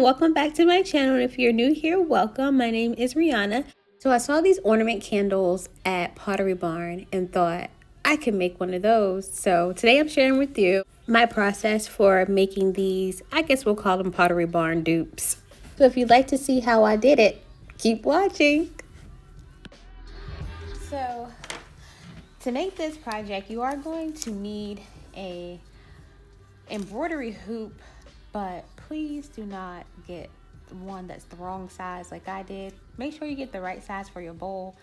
and welcome back to my channel. If you're new here, welcome. My name is Rihanna. So I saw these ornament candles at Pottery Barn and thought I could make one of those. So today I'm sharing with you my process for making these, I guess we'll call them Pottery Barn dupes. So if you'd like to see how I did it, keep watching. So to make this project, you are going to need a embroidery hoop, but please do not get one that's the wrong size like I did. Make sure you get the right size for your bowl.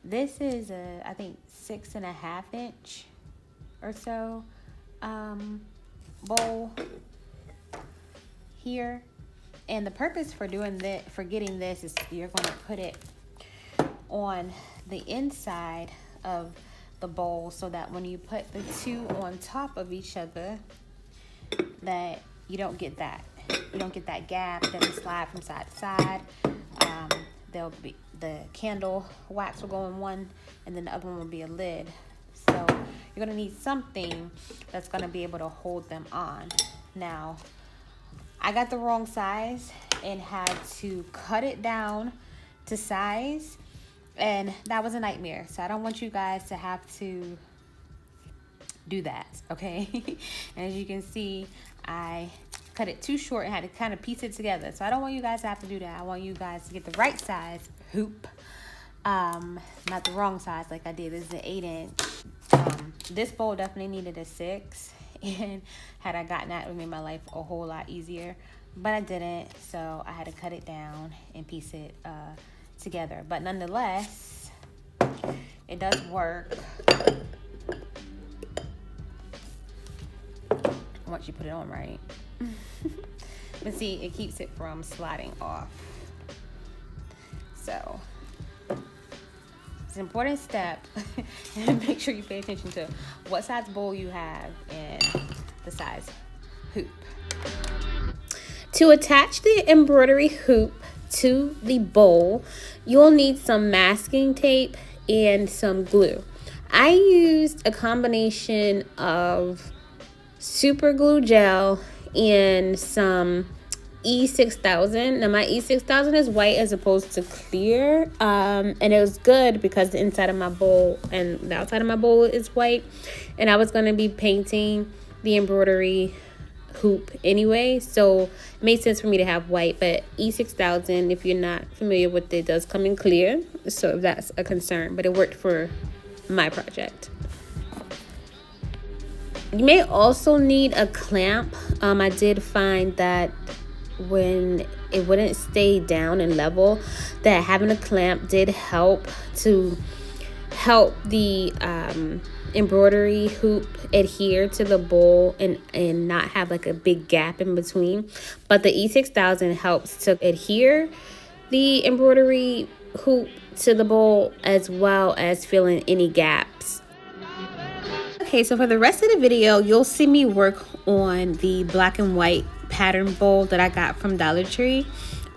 This is I think 6.5 inch or so bowl here, and the purpose for doing that, for getting this, is you're going to put it on the inside of the bowl so that when you put the two on top of each other, that you don't get that gap that will slide from side to side. There'll be the candle wax will go in one, and then the other one will be a lid. So you're gonna need something that's gonna be able to hold them on. Now, I got the wrong size and had to cut it down to size, and that was a nightmare. So I don't want you guys to have to do that, okay? As you can see, I cut it too short and had to kind of piece it together. So I don't want you guys to have to do that. I want you guys to get the right size hoop, not the wrong size like I did. This is an 8 inch. This bowl definitely needed a 6, and had I gotten that, it would make my life a whole lot easier, but I didn't, so I had to cut it down and piece it together. But nonetheless, it does work once you put it on right. But see, it keeps it from sliding off. So it's an important step. And make sure you pay attention to what size bowl you have and the size hoop. To attach the embroidery hoop to the bowl, you'll need some masking tape and some glue. I used a combination of super glue gel and some E6000. Now my E6000 is white as opposed to clear, and it was good because the inside of my bowl and the outside of my bowl is white, and I was going to be painting the embroidery hoop anyway, so it made sense for me to have white. But E6000, if you're not familiar with it, does come in clear, so if that's a concern, but it worked for my project. You may also need a clamp. I did find that when it wouldn't stay down and level, that having a clamp did help to help the embroidery hoop adhere to the bowl and not have like a big gap in between. But the E6000 helps to adhere the embroidery hoop to the bowl as well as filling any gaps. Okay, so for the rest of the video, you'll see me work on the black and white pattern bowl that I got from Dollar Tree.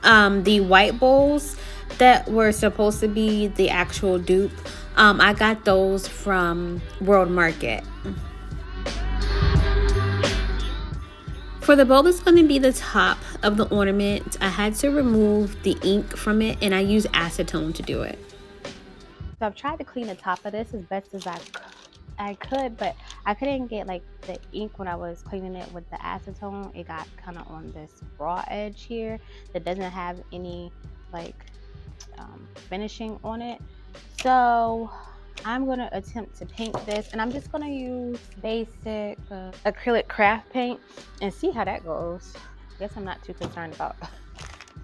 The white bowls that were supposed to be the actual dupe, I got those from World Market. For the bowl that's going to be the top of the ornament, I had to remove the ink from it, and I used acetone to do it. So I've tried to clean the top of this as best as I could, but I couldn't get like the ink when I was cleaning it with the acetone. It got kind of on this raw edge here that doesn't have any like finishing on it. So I'm going to attempt to paint this, and I'm just going to use basic acrylic craft paint and see how that goes. I guess I'm not too concerned about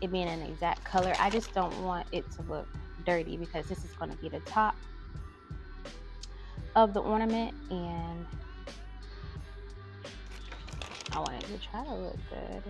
it being an exact color. I just don't want it to look dirty because this is going to be the top of the ornament, and I want it to try to look good.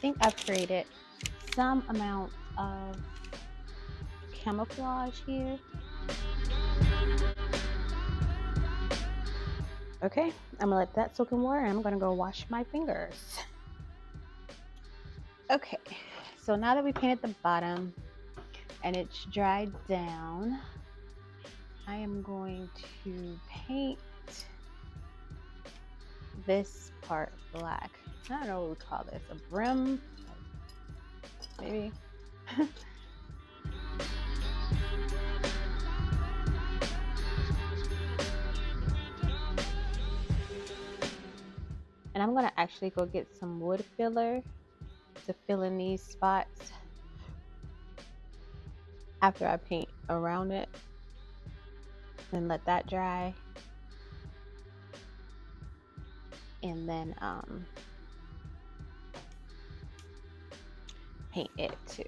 think I've created some amount of camouflage here. Okay, I'm gonna let that soak in water and I'm gonna go wash my fingers. Okay, so now that we painted the bottom and it's dried down, I am going to paint this part black. I don't know what we call this, a brim, maybe. And I'm gonna actually go get some wood filler to fill in these spots after I paint around it, and let that dry, and then paint it too.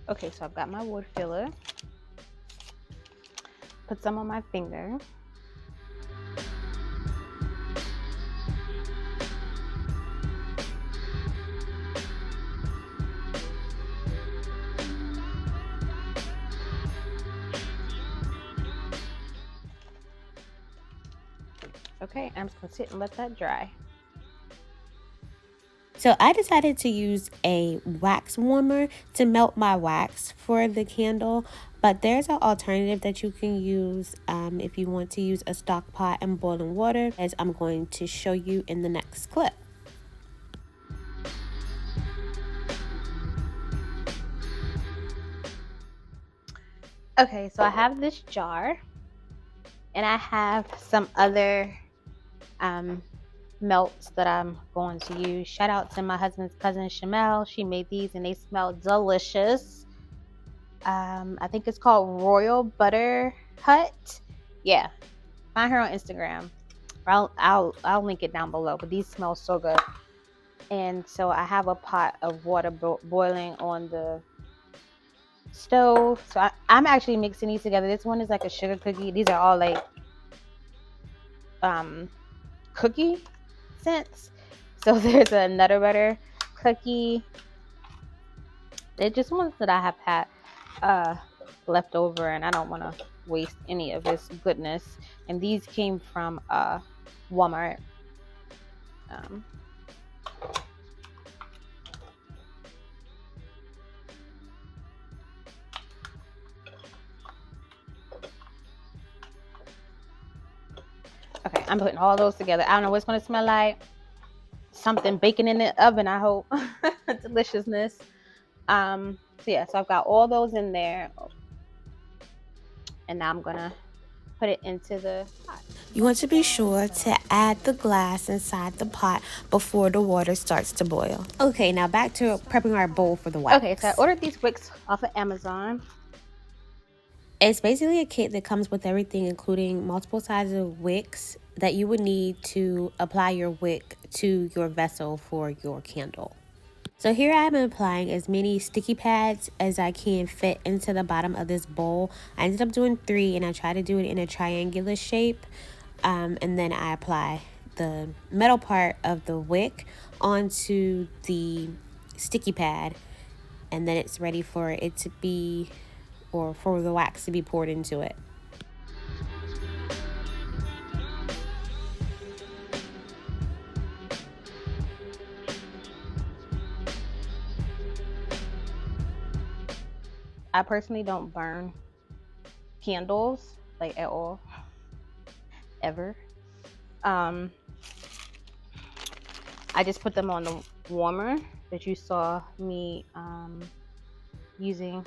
Okay, so I've got my wood filler. Put some on my finger. Okay, I'm just gonna sit and let that dry. So I decided to use a wax warmer to melt my wax for the candle, but there's an alternative that you can use if you want to use a stock pot and boiling water, as I'm going to show you in the next clip. Okay, so I have this jar and I have some other melts that I'm going to use. Shout out to my husband's cousin Shamel. She made these and they smell delicious. I think it's called Royal Butter Hut. Yeah, find her on Instagram. I'll link it down below, but these smell so good. And so I have a pot of water boiling on the stove. So I'm actually mixing these together. This one is like a sugar cookie. These are all like cookie scents. So there's a Nutter Butter cookie. They're just ones that I have had left over, and I don't want to waste any of this goodness. And these came from Walmart. Okay, I'm putting all those together. I don't know what it's going to smell like. Something baking in the oven, I hope. Deliciousness. So yeah, so I've got all those in there. And now I'm going to put it into the pot. You want to be sure to add the glass inside the pot before the water starts to boil. Okay, now back to prepping our bowl for the wax. Okay, so I ordered these wicks off of Amazon. It's basically a kit that comes with everything, including multiple sizes of wicks that you would need to apply your wick to your vessel for your candle. So here I'm applying as many sticky pads as I can fit into the bottom of this bowl. I ended up doing 3 and I try to do it in a triangular shape. And then I apply the metal part of the wick onto the sticky pad. And then it's ready for it to be, or for the wax to be poured into it. I personally don't burn candles, like at all, ever. I just put them on the warmer that you saw me using.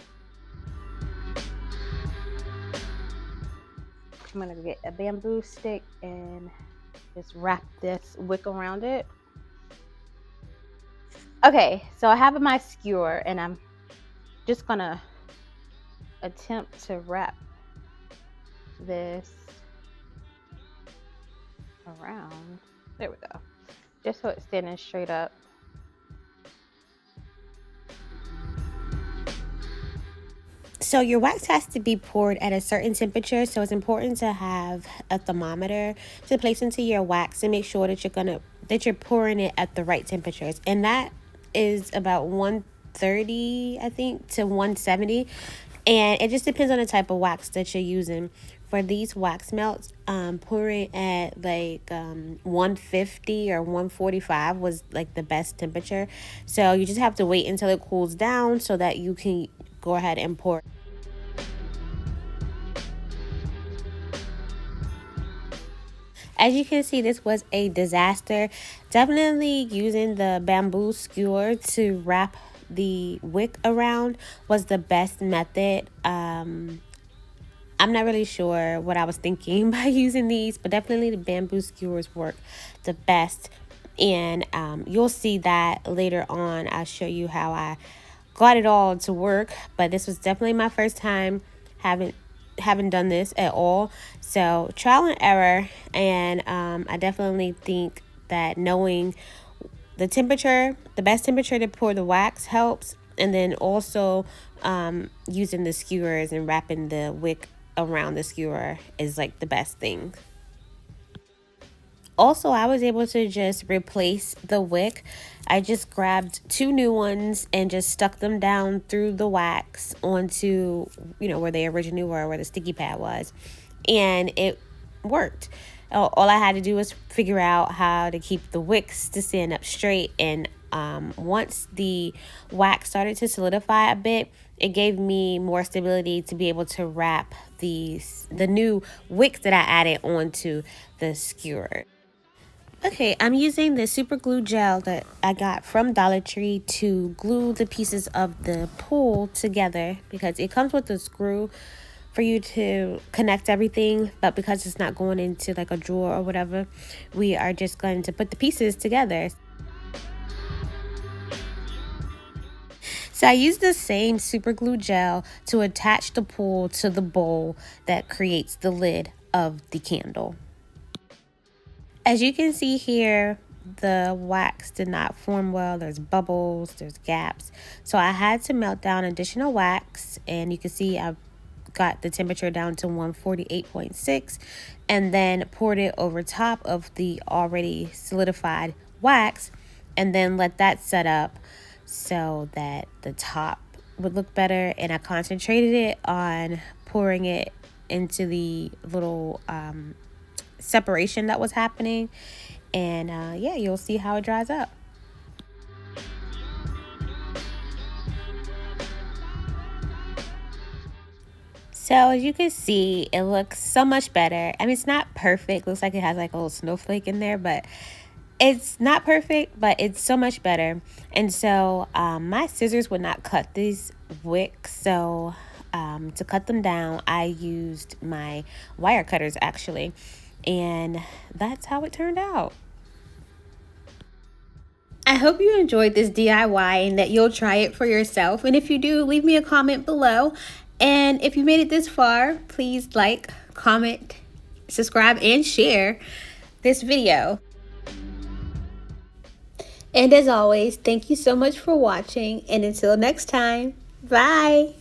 I'm gonna get a bamboo stick and just wrap this wick around it. Okay, so I have my skewer and I'm just gonna attempt to wrap this around. There we go. Just so it's standing straight up. So your wax has to be poured at a certain temperature, so it's important to have a thermometer to place into your wax and make sure that you're pouring it at the right temperatures. And that is about 130, I think, to 170. And it just depends on the type of wax that you're using. For these wax melts, pouring at like 150 or 145 was like the best temperature. So you just have to wait until it cools down so that you can go ahead and pour. As you can see, this was a disaster. Definitely using the bamboo skewer to wrap the wick around was the best method. I'm not really sure what I was thinking by using these, but definitely the bamboo skewers work the best. And you'll see that later on. I'll show you how I got it all to work, but this was definitely my first time haven't done this at all, so trial and error. And I definitely think that knowing the temperature, the best temperature to pour the wax helps, and then also using the skewers and wrapping the wick around the skewer is like the best thing. Also, I was able to just replace the wick. I just grabbed 2 new ones and just stuck them down through the wax onto, where they originally were, where the sticky pad was. And it worked. All I had to do was figure out how to keep the wicks to stand up straight. And once the wax started to solidify a bit, it gave me more stability to be able to wrap the new wicks that I added onto the skewer. Okay, I'm using the super glue gel that I got from Dollar Tree to glue the pieces of the pool together, because it comes with a screw for you to connect everything, but because it's not going into like a drawer or whatever, we are just going to put the pieces together. So I used the same super glue gel to attach the pool to the bowl that creates the lid of the candle. As you can see here, the wax did not form well. There's bubbles, there's gaps. So I had to melt down additional wax, and you can see I got the temperature down to 148.6 and then poured it over top of the already solidified wax, and then let that set up so that the top would look better. And I concentrated it on pouring it into the little separation that was happening, and yeah, you'll see how it dries up. So as you can see, it looks so much better. I mean, it's not perfect. Looks like it has like a little snowflake in there, but it's not perfect, but it's so much better. And so my scissors would not cut these wicks, so to cut them down, I used my wire cutters actually. And that's how it turned out. I hope you enjoyed this DIY and that you'll try it for yourself. And if you do, leave me a comment below. And if you made it this far, please like, comment, subscribe, and share this video. And as always, thank you so much for watching. And until next time, bye.